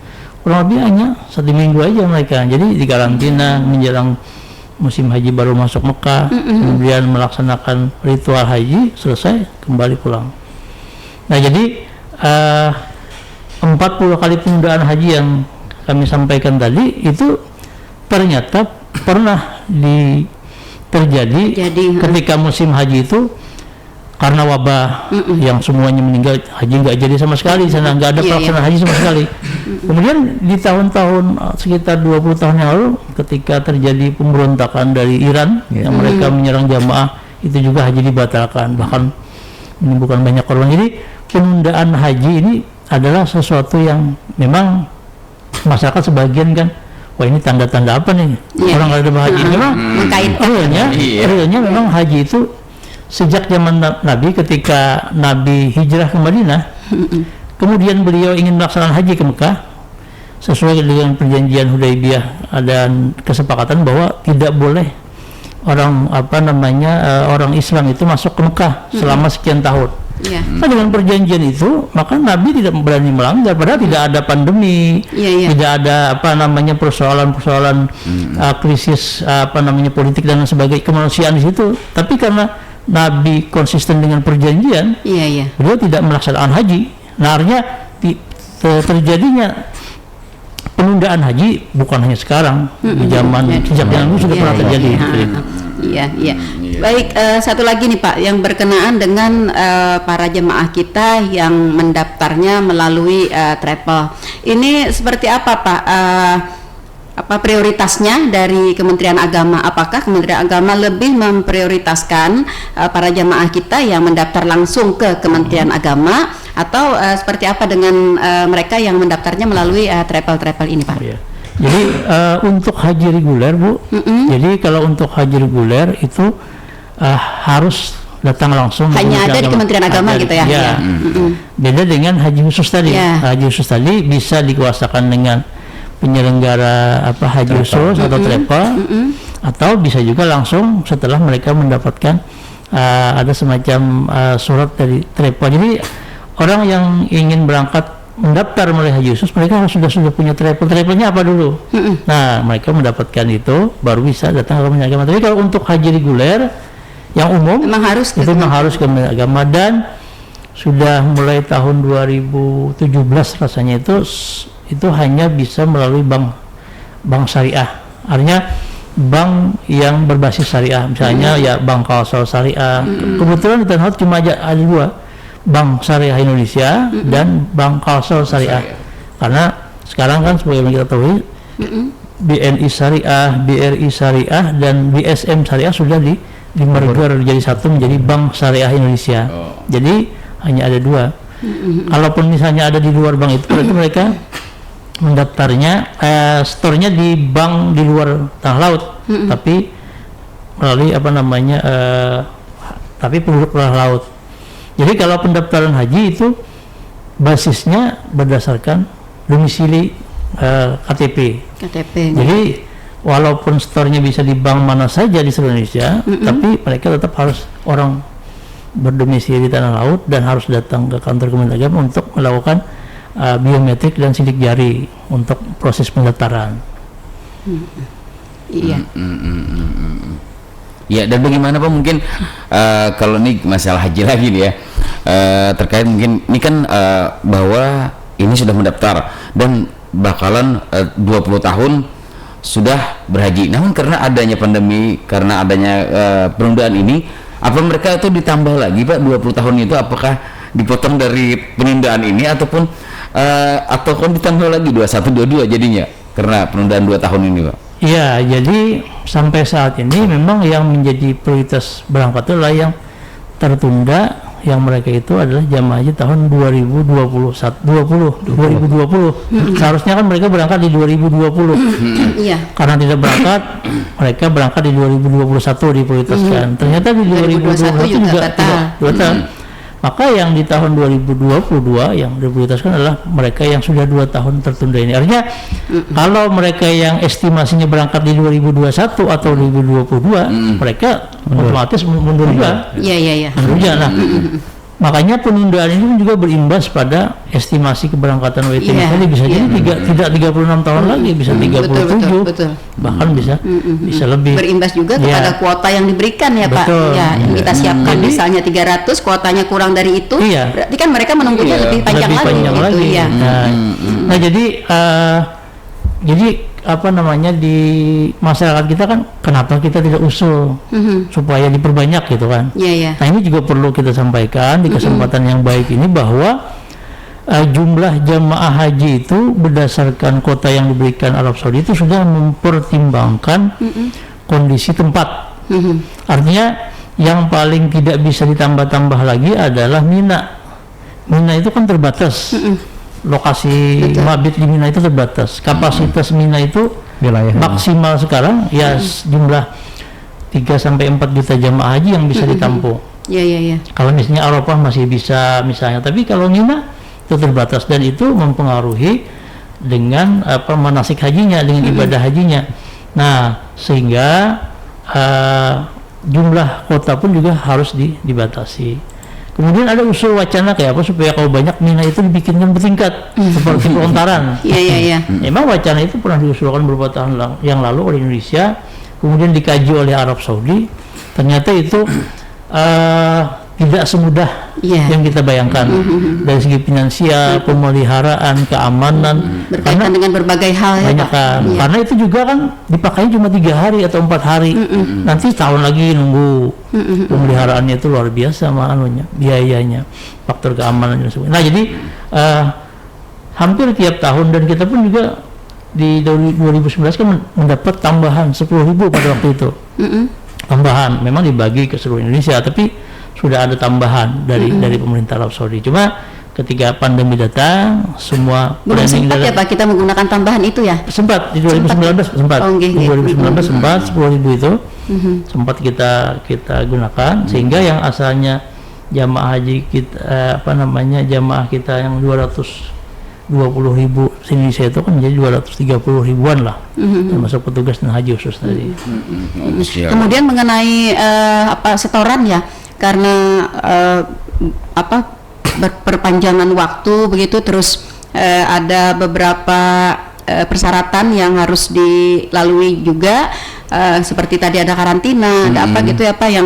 kurang lebih hanya 1 minggu aja mereka. Jadi di karantina menjelang musim haji baru masuk Mekah, kemudian melaksanakan ritual haji, selesai kembali pulang. Nah, jadi 40 kali penundaan haji yang kami sampaikan tadi itu ternyata pernah terjadi ketika musim haji itu karena wabah yang semuanya meninggal, haji nggak jadi sama sekali di sana, nggak ada pelaksanaan haji sama sekali. Kemudian di tahun-tahun sekitar 20 tahun yang lalu ketika terjadi pemberontakan dari Iran yang mereka menyerang jamaah, itu juga haji dibatalkan, bahkan menimbulkan banyak korban. Jadi penundaan haji ini adalah sesuatu yang memang masyarakat sebagian kan, wah ini tanda-tanda apa nih orang nggak ada haji. Memang realnya memang haji itu sejak zaman Nabi, ketika Nabi hijrah ke Madinah, kemudian beliau ingin melaksanakan haji ke Mekah sesuai dengan perjanjian Hudaybiyah, dan kesepakatan bahwa tidak boleh orang Islam itu masuk ke Mekah selama sekian tahun. Nah, dengan perjanjian itu maka Nabi tidak berani melanggar, padahal tidak ada pandemi, tidak ada persoalan-persoalan krisis politik dan sebagainya, kemanusiaan di situ. Tapi karena Nabi konsisten dengan perjanjian, beliau tidak melaksanakan haji. Nah, artinya terjadinya penundaan haji bukan hanya sekarang, di zaman sejak yang lalu sudah pernah terjadi. Baik, satu lagi nih Pak, yang berkenaan dengan para jemaah kita yang mendaftarnya melalui travel. Ini seperti apa Pak? Apa prioritasnya dari Kementerian Agama? Apakah Kementerian Agama lebih memprioritaskan para jemaah kita yang mendaftar langsung ke Kementerian Agama, atau seperti apa dengan mereka yang mendaftarnya melalui travel ini Pak? Ya. Jadi untuk haji reguler Bu, jadi kalau untuk haji reguler itu harus datang langsung. Hanya ada di Kementerian Agama gitu ya? Ya. Beda dengan haji khusus tadi. Ya. Haji khusus tadi bisa dikuasakan dengan penyelenggara haji khusus atau travel, atau bisa juga langsung setelah mereka mendapatkan ada semacam surat dari travel. Jadi orang yang ingin berangkat mendaftar melalui haji khusus, mereka harus sudah punya travelnya apa dulu. Nah, mereka mendapatkan itu baru bisa datang ke Kementerian Agama. Tapi kalau untuk haji reguler yang umum memang harus itu memang harus ke Kementerian Agama, dan sudah mulai tahun 2017 rasanya itu hanya bisa melalui bank syariah. Artinya bank yang berbasis syariah, misalnya ya Bank Kalsel Syariah. Kebetulan di Tanah Lot cuma ada dua, Bank Syariah Indonesia dan Bank Kalsel Syariah. Karena sekarang kan sebagai yang kita tahu, BNI Syariah, BRI Syariah dan BSM Syariah sudah di merger jadi satu menjadi Bank Syariah Indonesia. Jadi hanya ada dua. Kalaupun misalnya ada di luar bank itu, berarti mereka mendaftarnya store-nya di bank di luar Tanah Laut, tapi melalui tapi penduduk Tanah Laut. Jadi kalau pendaftaran haji itu basisnya berdasarkan domisili KTP. Jadi walaupun store-nya bisa di bank mana saja di seluruh Indonesia, tapi mereka tetap harus orang berdomisili di Tanah Laut dan harus datang ke kantor Kementerian Agama untuk melakukan biometrik dan sidik jari untuk proses pendaftaran. Iya. Ya, dan bagaimana Pak mungkin kalau ini masalah haji lagi nih ya, terkait mungkin ini kan bahwa ini sudah mendaftar dan bakalan 20 tahun sudah berhaji. Namun karena adanya pandemi, karena adanya penundaan ini, apa mereka itu ditambah lagi Pak 20 tahun itu, apakah dipotong dari penundaan ini ataupun ditambah lagi 21 22 jadinya karena penundaan 2 tahun ini Pak? Iya, jadi sampai saat ini memang yang menjadi prioritas berangkat adalah yang tertunda, yang mereka itu adalah jamaah haji tahun 2020. Seharusnya kan mereka berangkat di 2020. Iya. Karena tidak berangkat, mereka berangkat di 2021 diprioritaskan. Ternyata di 2021 juga batal. Maka yang di tahun 2022 yang diprioritaskan adalah mereka yang sudah 2 tahun tertunda ini. Artinya kalau mereka yang estimasinya berangkat di 2021 atau 2022, mereka otomatis mundur juga. Iya. Nah, makanya penundaan ini juga berimbas pada estimasi keberangkatan waiting list tadi, bisa jadi tidak 36 tahun lagi, bisa 37, betul. Bahkan bisa lebih. Berimbas juga kepada kuota yang diberikan ya Pak. Ya, yang kita siapkan misalnya 300, kuotanya kurang dari itu, berarti kan mereka menunggunya lebih panjang lagi. Nah, jadi di masyarakat kita kan kenapa kita tidak usul supaya diperbanyak gitu kan. Nah, ini juga perlu kita sampaikan di kesempatan yang baik ini bahwa jumlah jamaah haji itu berdasarkan kota yang diberikan Arab Saudi itu sudah mempertimbangkan kondisi tempat. Artinya yang paling tidak bisa ditambah-tambah lagi adalah Mina. Mina itu kan terbatas. Lokasi mabit di Mina itu terbatas. Kapasitas Mina itu maksimal sekarang ya jumlah 3-4 juta jamaah haji yang bisa ditampung. Iya. Kalau misalnya Arafah masih bisa misalnya, tapi kalau Mina itu terbatas, dan itu mempengaruhi dengan manasik hajinya, dengan ibadah hajinya. Nah, sehingga jumlah kota pun juga harus dibatasi. Kemudian ada usul wacana kayak apa supaya kalau banyak Mina itu dibikinkan bertingkat seperti pelontaran. Iya. Memang wacana itu pernah diusulkan beberapa tahun yang lalu oleh Indonesia, kemudian dikaji oleh Arab Saudi. Ternyata itu tidak semudah yang kita bayangkan dari segi finansial, pemeliharaan, keamanan, berkaitan dengan berbagai hal ya banyak Pak. kan. Karena itu juga kan dipakai cuma 3 hari atau 4 hari, nanti tahun lagi nunggu pemeliharaannya itu luar biasa anunya, biayanya, faktor keamanan dan sebagainya. Nah jadi hampir tiap tahun, dan kita pun juga di 2019 kan mendapat tambahan 10.000 pada waktu itu. Tambahan memang dibagi ke seluruh Indonesia, tapi sudah ada tambahan dari pemerintah Arab Saudi. Cuma ketika pandemi datang, semua belum sempat ya Pak kita menggunakan tambahan itu ya? Sempat di 2019 sempat. Di 2019 sempat 10.000 itu sempat kita gunakan, sehingga yang asalnya jamaah haji kita jamaah kita yang 220.000 Indonesia itu kan menjadi 230.000-an lah, termasuk petugas dan haji khusus tadi. Kemudian mengenai setoran ya, karena perpanjangan waktu begitu, terus ada beberapa persyaratan yang harus dilalui juga, seperti tadi ada karantina, ada apa gitu ya Pak, yang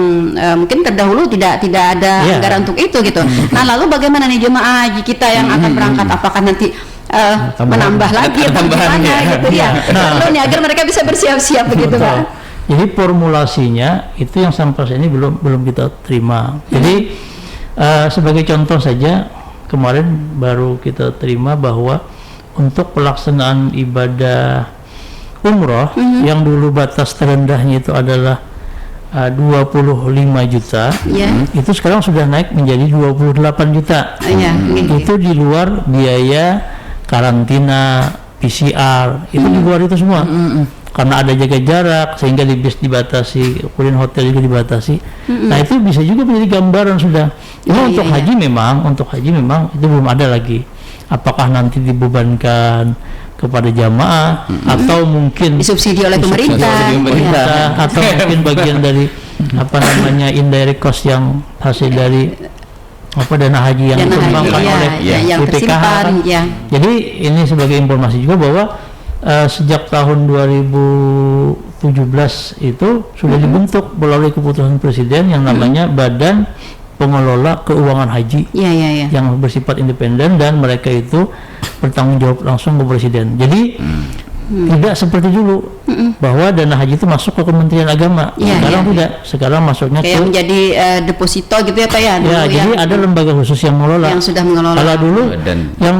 mungkin terdahulu tidak ada anggaran untuk itu gitu. Nah lalu bagaimana nih jemaah haji kita yang akan berangkat, apakah nanti menambah lagi atau gimana gitu ya? Lalu nih agar mereka bisa bersiap-siap begitu Pak. Jadi formulasinya itu yang sampai saat ini belum kita terima. Jadi sebagai contoh saja, kemarin baru kita terima bahwa untuk pelaksanaan ibadah umroh yang dulu batas terendahnya itu adalah 25 juta, itu sekarang sudah naik menjadi 28 juta. Itu di luar biaya karantina, PCR, itu di luar itu semua. Karena ada jaga jarak, sehingga di bis dibatasi, kemudian hotel juga dibatasi. Nah itu bisa juga menjadi gambaran sudah. Untuk haji memang itu belum ada lagi. Apakah nanti dibebankan kepada jamaah atau mungkin disubsidi oleh pemerintah, atau mungkin bagian dari indirect cost yang hasil dari dana haji yang dikembangkan oleh BPKH. Jadi ini sebagai informasi juga bahwa sejak tahun 2017 itu sudah dibentuk melalui keputusan Presiden yang namanya Badan Pengelola Keuangan Haji yang bersifat independen, dan mereka itu bertanggung jawab langsung ke Presiden. Jadi tidak seperti dulu bahwa dana haji itu masuk ke Kementerian Agama. Sekarang tidak. Sekarang masuknya kayak menjadi deposito gitu ya Pak ya. Jadi ada lembaga khusus yang mengelola. Yang sudah mengelola.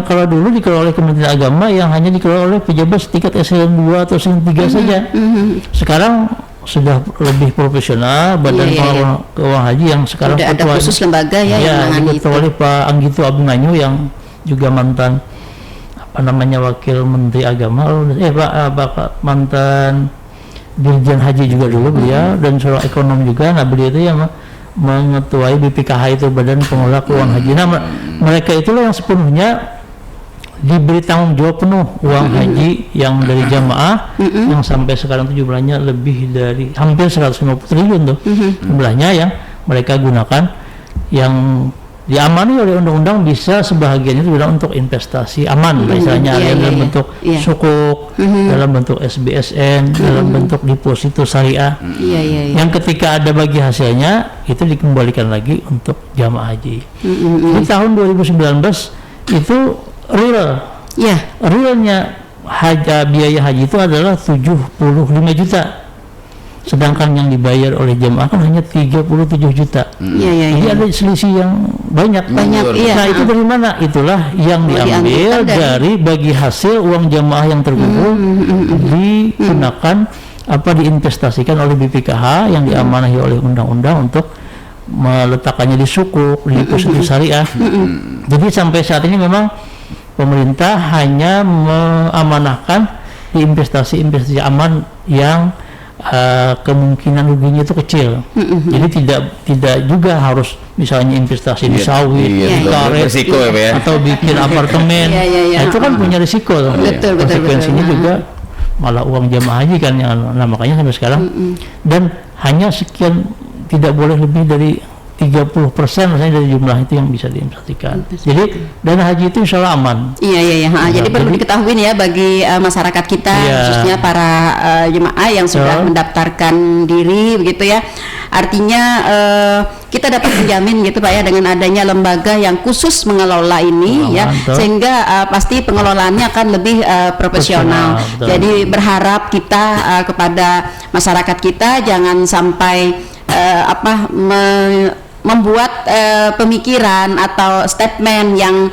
Kalau dulu dikelola oleh Kementerian Agama yang hanya dikelola oleh pejabat setingkat eselon 2 atau eselon 3 saja. Sekarang sudah lebih profesional, Badan Pengelola Keuangan Haji yang sekarang sudah ada khusus lembaga yang diketuai oleh Pak Anggito Abunganyu yang juga mantan Wakil Menteri Agama, mantan Dirjen Haji juga dulu beliau, dan seorang ekonom juga. Nah beliau itu yang mengetuai BPKH itu, Badan Pengelola Keuangan Haji. Nah mereka itulah yang sepenuhnya diberi tanggung jawab penuh uang haji yang dari jamaah yang sampai sekarang itu jumlahnya lebih dari hampir 150 triliun tuh jumlahnya yang mereka gunakan, yang diamani oleh undang-undang, bisa sebahagian itu bilang untuk investasi aman, misalnya dalam bentuk sukuk, dalam bentuk SBSN, dalam bentuk deposito syariah, yang ketika ada bagi hasilnya itu dikembalikan lagi untuk jamaah haji. Di tahun 2019 itu realnya biaya haji itu adalah 75 juta. Sedangkan yang dibayar oleh jemaah kan hanya 37 juta. Jadi ada selisih yang banyak. Nah itu dari mana? Itulah yang diambil dari bagi hasil uang jemaah yang terkumpul digunakan diinvestasikan oleh BPKH yang diamanahi oleh undang-undang untuk meletakkannya di sukuk, di deposito syariah. Jadi sampai saat ini memang pemerintah hanya mengamanahkan di investasi aman yang kemungkinan ruginya itu kecil. Jadi tidak juga harus misalnya investasi di sawit, di karet, atau bikin apartemen. Nah, itu kan punya risiko. Konsekuensinya juga malah uang jamaah haji kan, yang makanya sampai sekarang dan hanya sekian, tidak boleh lebih dari 30% misalnya dari jumlah itu yang bisa diinvestasikan. Jadi dana haji itu insya Allah aman. Jadi perlu diketahui ya bagi masyarakat kita, khususnya para jemaah yang sudah mendaftarkan diri begitu ya. Artinya kita dapat menjamin gitu Pak ya dengan adanya lembaga yang khusus mengelola ini ya, sehingga pasti pengelolaannya akan lebih profesional. Jadi berharap kita kepada masyarakat kita jangan sampai membuat pemikiran atau statement yang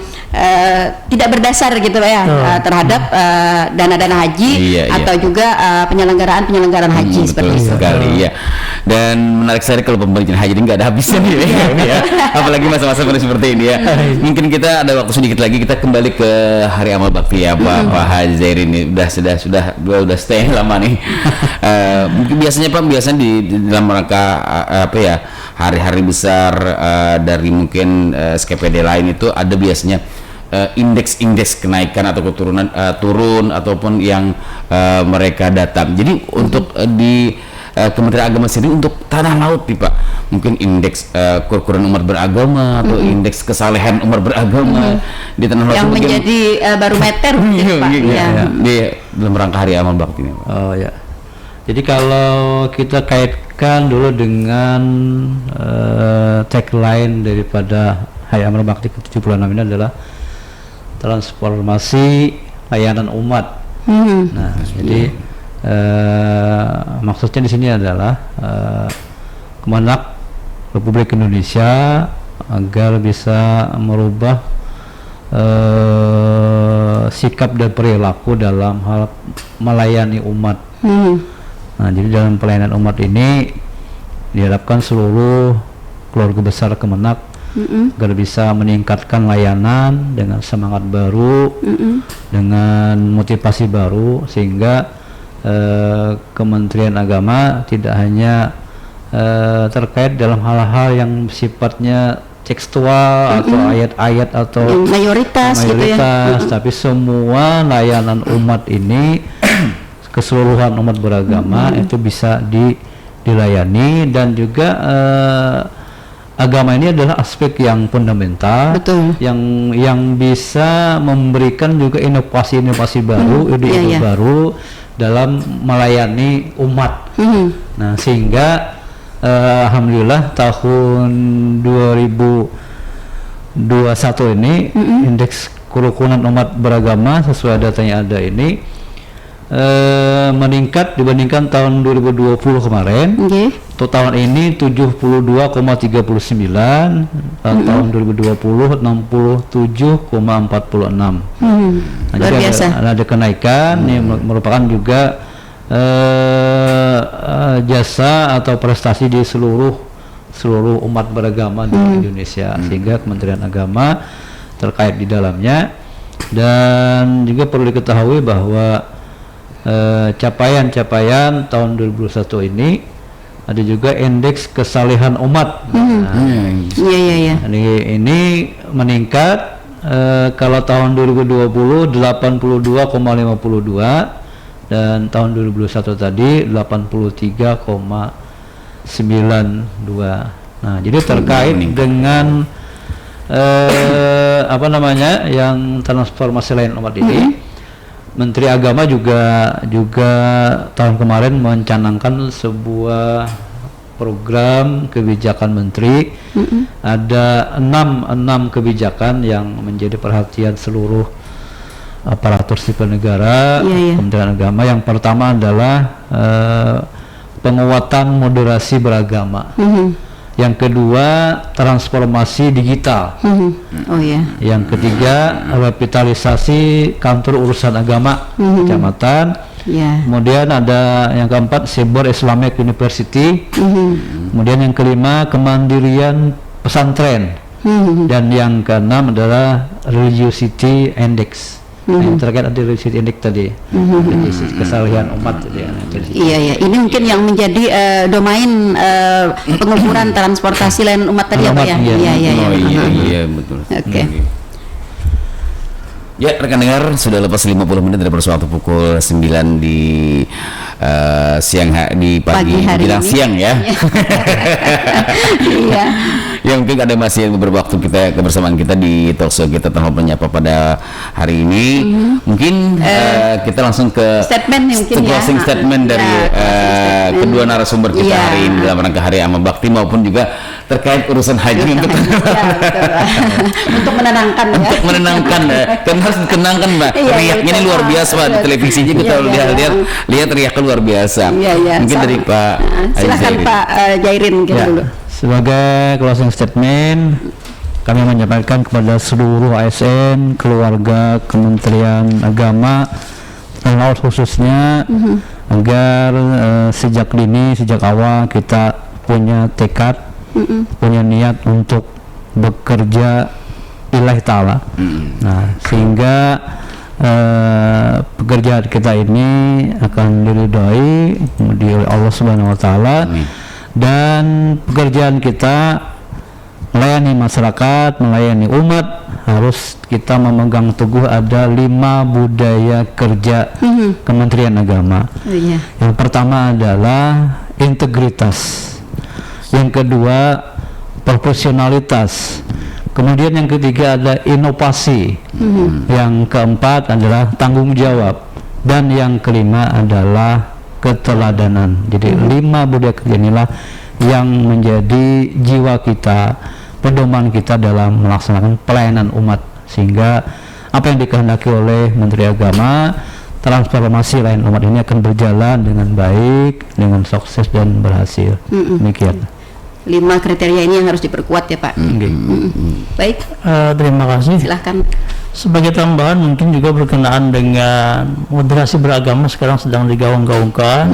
tidak berdasar gitu Pak ya terhadap dana-dana haji atau juga penyelenggaraan haji seperti itu. Sekali ya. Dan menarik sekali kalau pemberian haji ini nggak ada habisnya ya. Apalagi masa-masa seperti ini ya. Mungkin kita ada waktu sedikit lagi, kita kembali ke hari amal bakti ya Pak Haji Zairin ini udah stay lama nih. Mungkin biasanya Pak di dalam rangka hari-hari besar dari mungkin SKPD lain itu ada biasanya indeks kenaikan atau keturunan turun ataupun yang mereka datang. Jadi untuk di Kementerian Agama sendiri untuk tanah laut nih Pak, mungkin indeks kerukunan umat beragama atau indeks kesalehan umat beragama di tanah laut yang menjadi barometer gitu, Pak. Di dalam rangka hari amal bakti ini Pak. Oh ya. Jadi kalau kita kaitkan dulu dengan tagline daripada Hari Amal Bakti ke-76 ini adalah transformasi layanan umat. Nah, jadi maksudnya di sini adalah Kemenak Republik Indonesia agar bisa merubah sikap dan perilaku dalam hal melayani umat. Nah, jadi dalam pelayanan umat ini diharapkan seluruh keluarga besar Kemenak agar bisa meningkatkan layanan dengan semangat baru, dengan motivasi baru, sehingga Kementerian Agama tidak hanya terkait dalam hal-hal yang sifatnya tekstual atau ayat-ayat atau mayoritas gitu ya, tapi semua layanan umat ini keseluruhan umat beragama itu bisa dilayani. Dan juga agama ini adalah aspek yang fundamental. Betul. yang bisa memberikan juga inovasi baru, ide-ide baru dalam melayani umat. Nah, sehingga alhamdulillah tahun 2021 ini indeks kerukunan umat beragama sesuai datanya ada ini meningkat dibandingkan tahun 2020 kemarin. Untuk tahun ini 72,39, tahun 2020 67,46. Nah, luar biasa. Ada kenaikan yang merupakan juga jasa atau prestasi di seluruh umat beragama di Indonesia, sehingga Kementerian Agama terkait di dalamnya. Dan juga perlu diketahui bahwa capaian tahun 2021 ini ada juga indeks kesalehan umat. Ini meningkat. Kalau tahun 2020 82,52 dan tahun 2021 tadi 83,92. Nah, jadi terkait dengan yang transformasi layanan umat ini, Menteri Agama juga tahun kemarin mencanangkan sebuah program kebijakan menteri. Ada 6 kebijakan yang menjadi perhatian seluruh aparatur sipil negara, Kementerian Agama. Yang pertama adalah penguatan moderasi beragama. Yang kedua, transformasi digital. Yang ketiga, revitalisasi kantor urusan agama kecamatan. Kemudian ada yang keempat, Cyber Islamic University. Kemudian yang kelima, kemandirian pesantren. Dan yang keenam adalah Religiosity Index. Yang terkait ada Religiosity Index tadi, kesalehan umat tadi. Iya, ini mungkin yang menjadi domain pengukuran transportasi layanan umat tadi ya Pak ya. Iya, betul. Oke. Ya, rekan dengar, sudah lepas 50 menit dari waktu pukul 9 di di pagi hari bilang siang ya. Iya. Ya, mungkin ada masih beberapa waktu kita kebersamaan kita di talkshow kita Tanpa Menyapa pada hari ini. Mungkin kita langsung ke statement mungkin closing statement dari kedua narasumber kita hari ini dalam rangka Hari Amal Bakti maupun juga terkait urusan haji untuk menenangkan untuk menenangkan kan harus ditenangkan Mbak. Riaknya ini luar biasa Pak di televisi aja kita lihat riaknya luar biasa. Mungkin dari Pak silakan Pak Jairin dulu. Sebagai closing statement, kami menyampaikan kepada seluruh ASN, keluarga, Kementerian Agama, dan laut khususnya, agar sejak dini, sejak awal kita punya tekad, punya niat untuk bekerja lillahi ta'ala. Nah, sehingga pekerjaan kita ini akan diridhoi oleh Allah Subhanahu wa taala. Dan pekerjaan kita melayani masyarakat, melayani umat, harus kita memegang teguh ada 5 budaya kerja Kementerian Agama. Yang pertama adalah integritas, yang kedua profesionalitas, kemudian yang ketiga ada inovasi, yang keempat adalah tanggung jawab, dan yang kelima adalah keteladanan. Jadi 5 budaya kerja inilah yang menjadi jiwa kita, pedoman kita dalam melaksanakan pelayanan umat, sehingga apa yang dikehendaki oleh Menteri Agama, transformasi layanan umat ini akan berjalan dengan baik, dengan sukses dan berhasil. Demikian. 5 kriteria ini yang harus diperkuat ya Pak. Baik. Terima kasih. Silahkan. Sebagai tambahan mungkin juga berkenaan dengan moderasi beragama sekarang sedang digaung-gaungkan.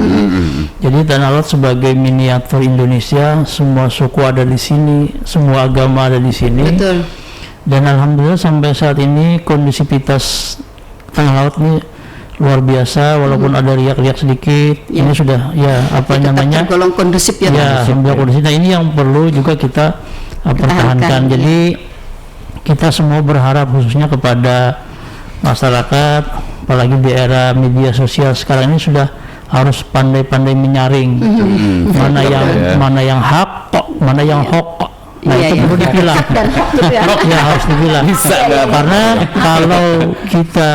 Jadi Tanah Laut sebagai miniatur Indonesia, semua suku ada di sini, semua agama ada di sini. Betul. Dan alhamdulillah sampai saat ini kondisivitas Tanah Laut ini luar biasa, walaupun ada riak-riak sedikit. Ini sudah namanya tergolong kondusif alhamdulillah kondusif. Nah, ini yang perlu juga kita pertahankan. Jadi kita semua berharap khususnya kepada masyarakat, apalagi di era media sosial sekarang ini sudah harus pandai-pandai menyaring mana yang hak, mana yang hoax. Nah, itu perlu dipilah. Harus dipilah. Karena kalau kita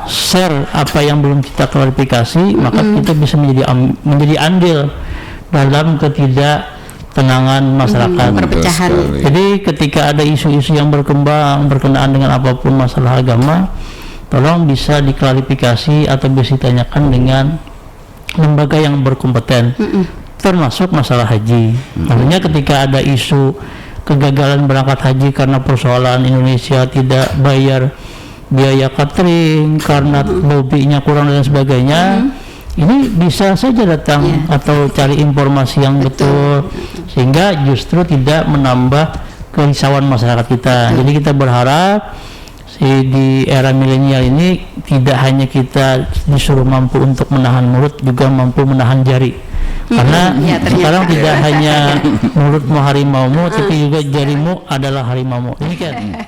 share apa yang belum kita klarifikasi, maka kita bisa menjadi andil dalam ketidaktenangan masyarakat. Perpecahan. Jadi ketika ada isu-isu yang berkembang berkenaan dengan apapun masalah agama, tolong bisa diklarifikasi atau bisa ditanyakan dengan lembaga yang berkompeten, termasuk masalah haji. Artinya ketika ada isu kegagalan berangkat haji karena persoalan Indonesia tidak bayar biaya catering karena lobbynya kurang dan sebagainya, ini bisa saja datang atau cari informasi yang betul, sehingga justru tidak menambah kerisauan masyarakat kita. Jadi kita berharap di era milenial ini tidak hanya kita disuruh mampu untuk menahan mulut, juga mampu menahan jari. Karena sekarang tidak hanya mulutmu harimaumu, tapi juga jarimu adalah harimaumu. Demikian.